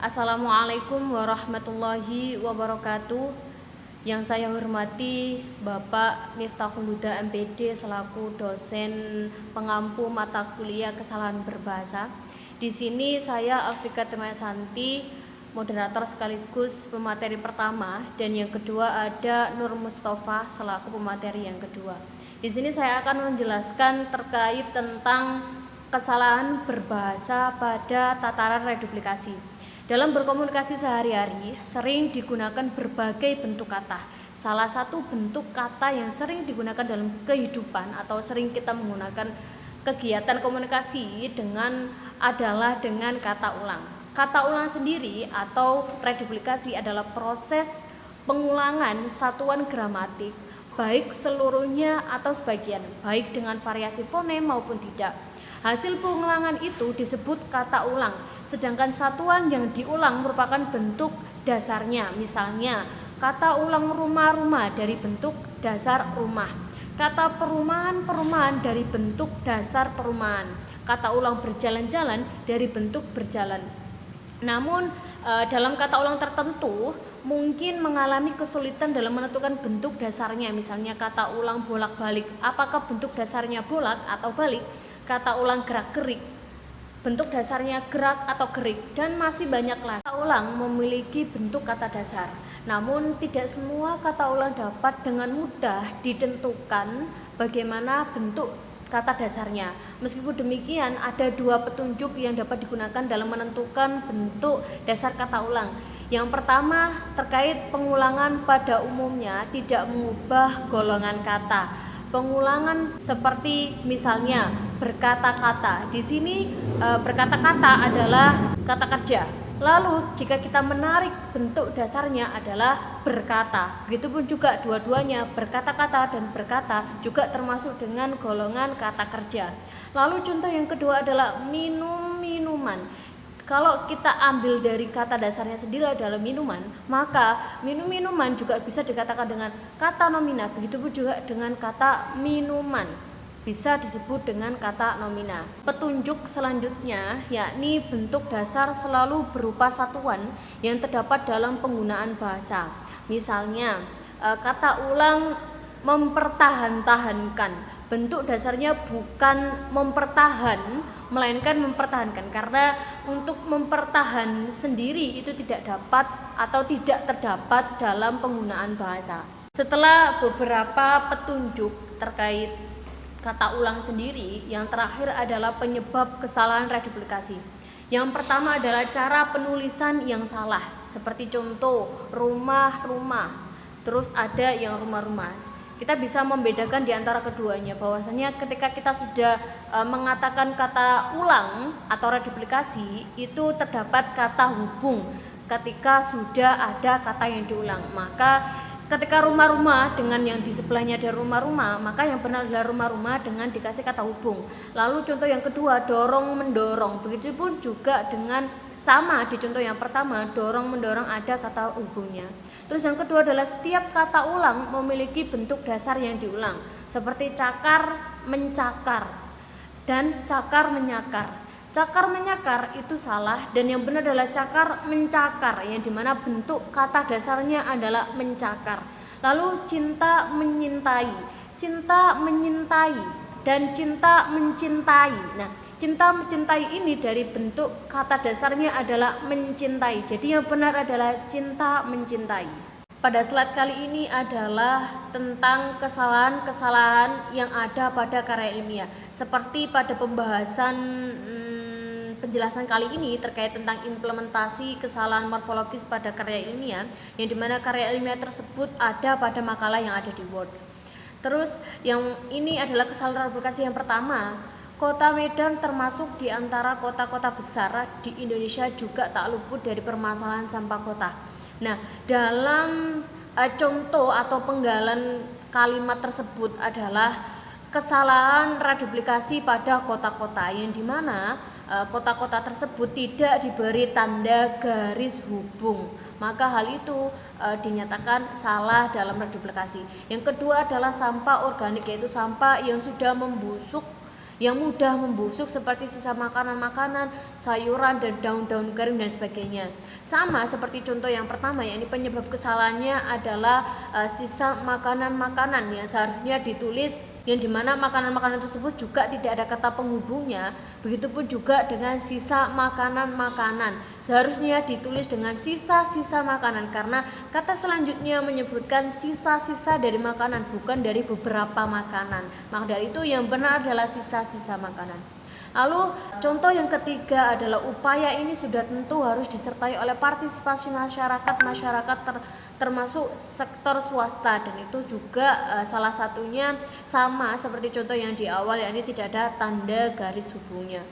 Assalamualaikum warahmatullahi wabarakatuh. Yang saya hormati Bapak Miftahul Huda MPD selaku dosen pengampu mata kuliah kesalahan berbahasa. Di sini saya Alfika Trimasanti, moderator sekaligus pemateri pertama, dan yang kedua ada Nur Mustafa selaku pemateri yang kedua. Di sini saya akan menjelaskan terkait tentang kesalahan berbahasa pada tataran reduplikasi. Dalam berkomunikasi sehari-hari sering digunakan berbagai bentuk kata. Salah satu bentuk kata yang sering digunakan dalam kehidupan atau sering kita menggunakan kegiatan komunikasi adalah dengan kata ulang. Kata ulang sendiri atau reduplikasi adalah proses pengulangan satuan gramatik, baik seluruhnya atau sebagian, baik dengan variasi fonem maupun tidak. Hasil pengulangan itu disebut kata ulang, sedangkan satuan yang diulang merupakan bentuk dasarnya. Misalnya, kata ulang rumah-rumah dari bentuk dasar rumah, kata perumahan-perumahan dari bentuk dasar perumahan, kata ulang berjalan-jalan dari bentuk berjalan. Namun, dalam kata ulang tertentu mungkin mengalami kesulitan dalam menentukan bentuk dasarnya. Misalnya kata ulang bolak-balik, apakah bentuk dasarnya bolak atau balik? Kata ulang gerak-gerik, bentuk dasarnya gerak atau gerik, dan masih banyak lagi. Kata ulang memiliki bentuk kata dasar, namun tidak semua kata ulang dapat dengan mudah ditentukan bagaimana bentuk kata dasarnya. Meskipun demikian, ada dua petunjuk yang dapat digunakan dalam menentukan bentuk dasar kata ulang. Yang pertama, terkait pengulangan pada umumnya tidak mengubah golongan kata. Pengulangan seperti misalnya berkata-kata. Di sini berkata-kata adalah kata kerja. Lalu jika kita menarik bentuk dasarnya adalah berkata. Begitupun juga dua-duanya berkata-kata dan berkata juga termasuk dengan golongan kata kerja. Lalu contoh yang kedua adalah minum-minuman. Kalau kita ambil dari kata dasarnya sendiri adalah minuman, maka minum-minuman juga bisa dikatakan dengan kata nomina. Begitupun juga dengan kata minuman, bisa disebut dengan kata nomina. Petunjuk selanjutnya yakni bentuk dasar selalu berupa satuan yang terdapat dalam penggunaan bahasa. Misalnya kata ulang mempertahan-tahankan. Bentuk dasarnya bukan mempertahan, melainkan mempertahankan, karena untuk mempertahan sendiri itu tidak dapat atau tidak terdapat dalam penggunaan bahasa. Setelah beberapa petunjuk terkait kata ulang sendiri, yang terakhir adalah penyebab kesalahan reduplikasi. Yang pertama adalah cara penulisan yang salah, seperti contoh rumah-rumah, terus ada yang rumah-rumah. Kita bisa membedakan di antara keduanya, bahwasanya ketika kita sudah mengatakan kata ulang atau reduplikasi, itu terdapat kata hubung ketika sudah ada kata yang diulang. Maka ketika rumah-rumah dengan yang di sebelahnya ada rumah-rumah, maka yang benar adalah rumah-rumah dengan dikasih kata hubung. Lalu contoh yang kedua, dorong-mendorong. Begitupun juga dengan sama di contoh yang pertama, dorong-mendorong ada kata hubungnya. Terus yang kedua adalah setiap kata ulang memiliki bentuk dasar yang diulang, seperti cakar, mencakar, dan cakar, menyakar. Cakar, menyakar itu salah, dan yang benar adalah cakar, mencakar, yang dimana bentuk kata dasarnya adalah mencakar. Lalu cinta, menyintai, cinta, menyintai, dan cinta, mencintai. Nah, cinta mencintai ini dari bentuk kata dasarnya adalah mencintai. Jadi yang benar adalah cinta mencintai. Pada slide kali ini adalah tentang kesalahan-kesalahan yang ada pada karya ilmiah. Seperti pada pembahasan penjelasan kali ini terkait tentang implementasi kesalahan morfologis pada karya ilmiah, yang dimana karya ilmiah tersebut ada pada makalah yang ada di Word. Terus yang ini adalah kesalahan reduplikasi yang pertama. Kota Medan termasuk di antara kota-kota besar di Indonesia juga tak luput dari permasalahan sampah kota. Nah, dalam contoh atau penggalan kalimat tersebut adalah kesalahan reduplikasi pada kota-kota, yang dimana kota-kota tersebut tidak diberi tanda garis hubung. Maka hal itu dinyatakan salah dalam reduplikasi. Yang kedua adalah sampah organik, yaitu sampah yang sudah membusuk yang mudah membusuk seperti sisa makanan-makanan, sayuran dan daun-daun kering dan sebagainya. Sama seperti contoh yang pertama, yakni penyebab kesalahannya adalah sisa makanan-makanan yang seharusnya ditulis, yang dimana makanan-makanan tersebut juga tidak ada kata penghubungnya. Begitupun juga dengan sisa makanan-makanan, seharusnya ditulis dengan sisa-sisa makanan, karena kata selanjutnya menyebutkan sisa-sisa dari makanan, bukan dari beberapa makanan. Maka dari itu yang benar adalah sisa-sisa makanan. Lalu contoh yang ketiga adalah upaya ini sudah tentu harus disertai oleh partisipasi masyarakat termasuk sektor swasta, dan itu juga salah satunya sama seperti contoh yang di awal, yakni tidak ada tanda garis hubungnya.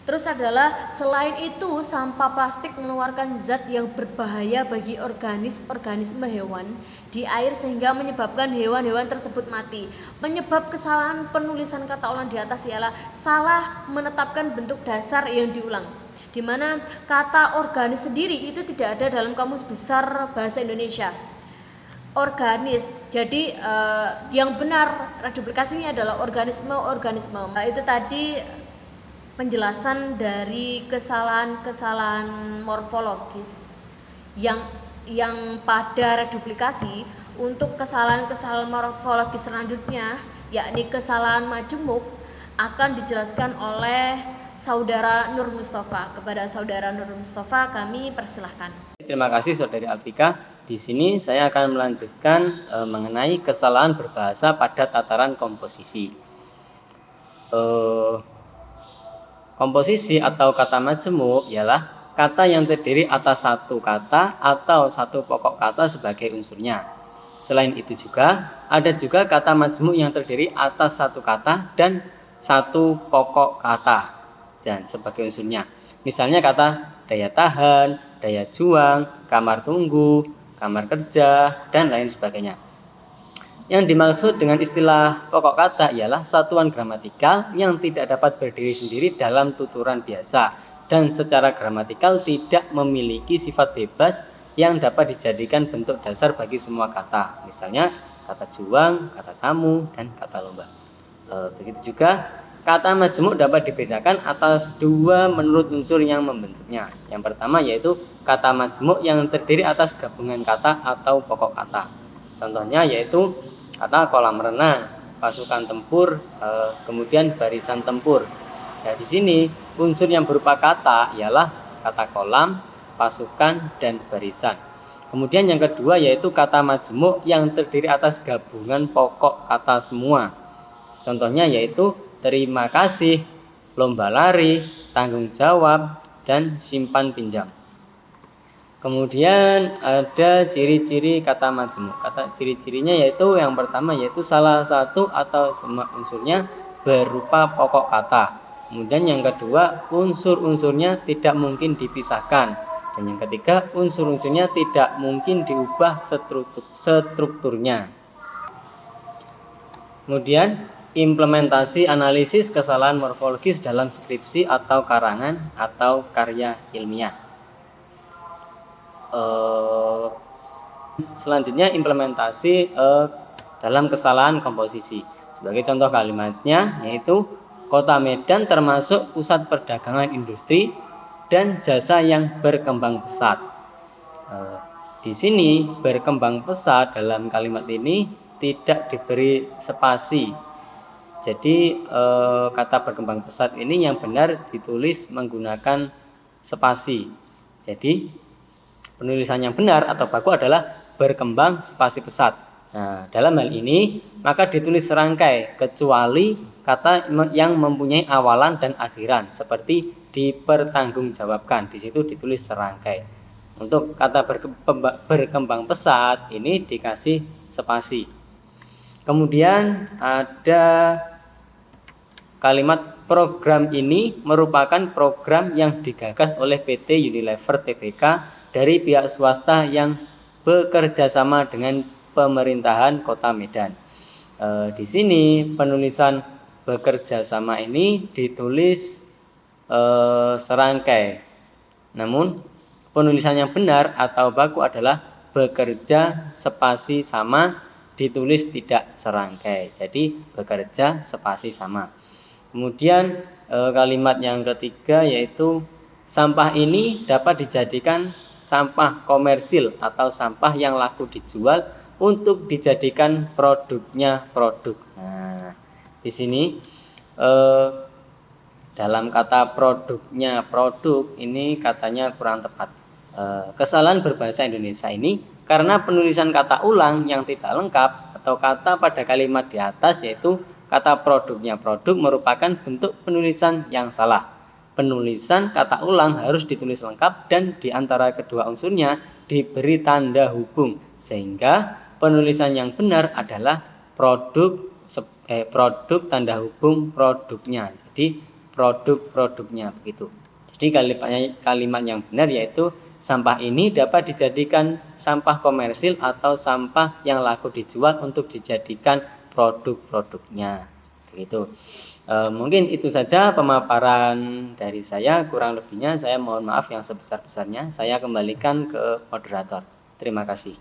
Terus adalah selain itu, sampah plastik mengeluarkan zat yang berbahaya bagi organisme hewan di air sehingga menyebabkan hewan-hewan tersebut mati. Penyebab kesalahan penulisan kata ulang di atas ialah salah menetapkan bentuk dasar yang diulang, di mana kata organis sendiri itu tidak ada dalam Kamus Besar Bahasa Indonesia. Organis, jadi yang benar duplikasinya adalah organisme. Itu tadi penjelasan dari kesalahan morfologis yang pada reduplikasi. Untuk kesalahan morfologis selanjutnya, yakni kesalahan majemuk, akan dijelaskan oleh Saudara Nur Mustafa. Kepada Saudara Nur Mustafa kami persilahkan. Terima kasih Saudari Alfika. Di sini saya akan melanjutkan mengenai kesalahan berbahasa pada tataran komposisi. Komposisi atau kata majemuk ialah kata yang terdiri atas satu kata atau satu pokok kata sebagai unsurnya. Selain itu juga ada juga kata majemuk yang terdiri atas satu kata dan satu pokok kata dan sebagai unsurnya. Misalnya kata daya tahan, daya juang, kamar tunggu, kamar kerja, dan lain sebagainya. Yang dimaksud dengan istilah pokok kata ialah satuan gramatikal yang tidak dapat berdiri sendiri dalam tuturan biasa dan secara gramatikal tidak memiliki sifat bebas yang dapat dijadikan bentuk dasar bagi semua kata. Misalnya kata juang, kata tamu, dan kata lomba. Begitu juga kata majemuk dapat dibedakan atas dua menurut unsur yang membentuknya. Yang pertama yaitu kata majemuk yang terdiri atas gabungan kata atau pokok kata. Contohnya yaitu kata kolam renang, pasukan tempur, kemudian barisan tempur. Nah, di sini unsur yang berupa kata ialah kata kolam, pasukan, dan barisan. Kemudian yang kedua yaitu kata majemuk yang terdiri atas gabungan pokok kata semua. Contohnya yaitu terima kasih, lomba lari, tanggung jawab, dan simpan pinjam. Kemudian ada ciri-ciri kata majemuk. Kata ciri-cirinya yaitu yang pertama yaitu salah satu atau semua unsurnya berupa pokok kata. Kemudian yang kedua, unsur-unsurnya tidak mungkin dipisahkan. Dan yang ketiga, unsur-unsurnya tidak mungkin diubah strukturnya. Kemudian implementasi analisis kesalahan morfologis dalam skripsi atau karangan atau karya ilmiah. Selanjutnya implementasi dalam kesalahan komposisi. Sebagai contoh kalimatnya yaitu Kota Medan termasuk pusat perdagangan industri dan jasa yang berkembang pesat. Di sini berkembang pesat dalam kalimat ini tidak diberi spasi. Jadi kata berkembang pesat ini yang benar ditulis menggunakan spasi. Jadi penulisan yang benar atau baku adalah berkembang spasi pesat. Nah, dalam hal ini maka ditulis serangkai kecuali kata yang mempunyai awalan dan akhiran seperti dipertanggungjawabkan. Di situ ditulis serangkai. Untuk kata berkembang pesat ini dikasih spasi. Kemudian ada kalimat program ini merupakan program yang digagas oleh PT Unilever Tbk dari pihak swasta yang bekerja sama dengan pemerintahan Kota Medan. Di sini penulisan bekerja sama ini ditulis serangkai. Namun penulisan yang benar atau baku adalah bekerja spasi sama ditulis tidak serangkai. Jadi bekerja spasi sama. Kemudian kalimat yang ketiga yaitu sampah ini dapat dijadikan sampah komersil atau sampah yang laku dijual untuk dijadikan produknya produk. Nah, di sini dalam kata produknya produk ini katanya kurang tepat. Kesalahan berbahasa Indonesia ini karena penulisan kata ulang yang tidak lengkap atau kata pada kalimat di atas yaitu kata produknya produk merupakan bentuk penulisan yang salah. Penulisan kata ulang harus ditulis lengkap dan di antara kedua unsurnya diberi tanda hubung sehingga penulisan yang benar adalah produk tanda hubung produknya. Jadi produk-produknya begitu. Jadi kalimat yang benar yaitu sampah ini dapat dijadikan sampah komersil atau sampah yang laku dijual untuk dijadikan produk-produknya. Begitu. Mungkin itu saja pemaparan dari saya, kurang lebihnya saya mohon maaf yang sebesar-besarnya. Saya kembalikan ke moderator. Terima kasih.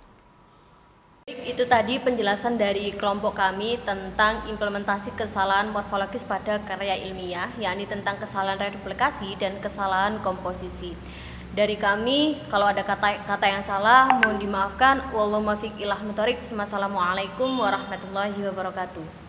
Itu tadi penjelasan dari kelompok kami tentang implementasi kesalahan morfologis pada karya ilmiah, yakni tentang kesalahan reduplikasi dan kesalahan komposisi. Dari kami, kalau ada kata yang salah, mohon dimaafkan. Wallahu muwaffiq ila aqwamit thoriq. Wassalamualaikum warahmatullahi wabarakatuh.